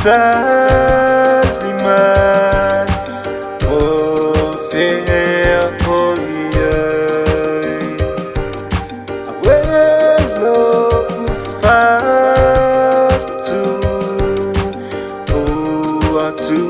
Taliman o fair hoye awelo ufatu o atu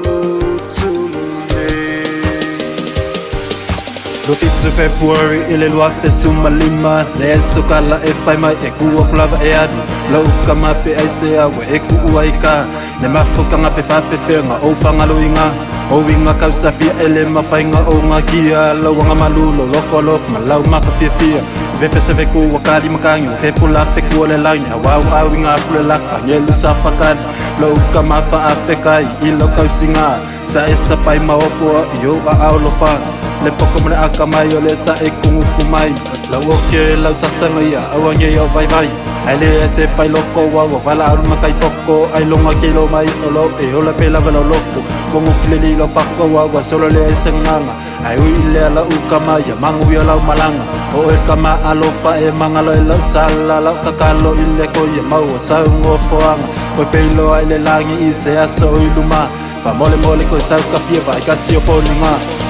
It's February, ilelwa fesuma lima Leso kala e faima e kuwa kulava e adu Lau kamape aisea we e kuua ika Ne mafuka ngape fape whenga o whangaloinga O winga kausafia ele mawhainga o ngā kia Lau anga malulo loko alofu ma lau maka fia Vepe se veku wakali makangi o fepula feku ole langi Awau au inga kule laka nyelu sa whakali Lau kamafa afekai ilo kausinga Sa esa pai maopo yo a au lofa Le poko mene akamai o le sa e kungu kumai Lau oke lau sasanga ia awange au vaivai Ai le se fai loko wawa wala aru makai toko Ai longa ke lo mai olo e ola pela wala loko Kongu kile li lau whako wawa solo le e senganga Ai ui ile ala ukamai a mangu ia lau malanga O e kama alofa e mangalo e lau sala Lau kakalo ile ko ia mau o saungo foanga Koe feilo ai le langi i se aso o iluma Fa mole mole koe sau ka fia vai kasi o polinga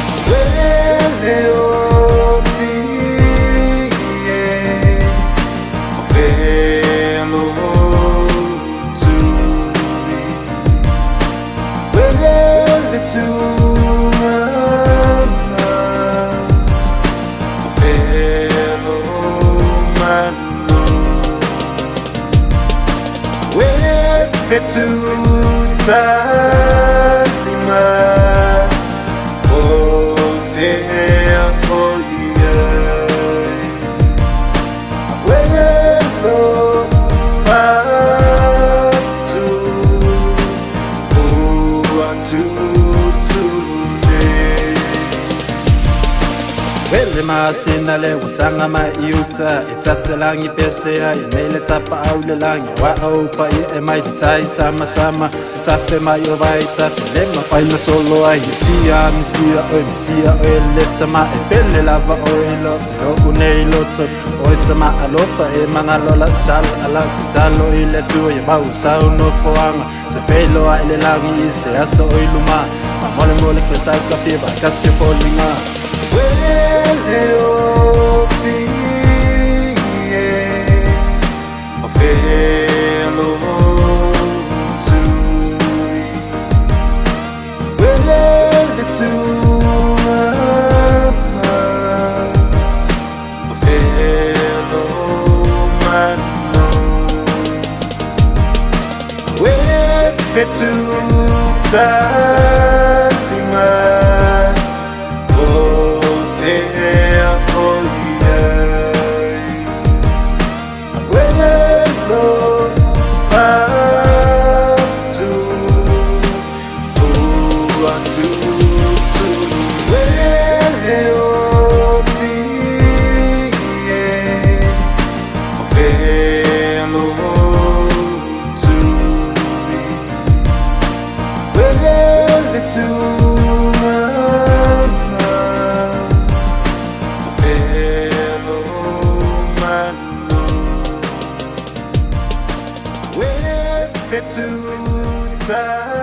Wele masina le wasanga maiuta Itate langi pesea Inele tapa au le langi Wa aupa i e mai ditai sama sama Titafe mai o vai tafe Lema faina solo ai Misia Misia o e leta ma e pele lava o e lo Loku nei loto O e tama alofa e mangalola sal ala Titalo i le tu e bau sao no foanga Te feilo a ele langi i se aso o iluma Ma mole mole kwe sau ka piva kasi folinga We're fit to die.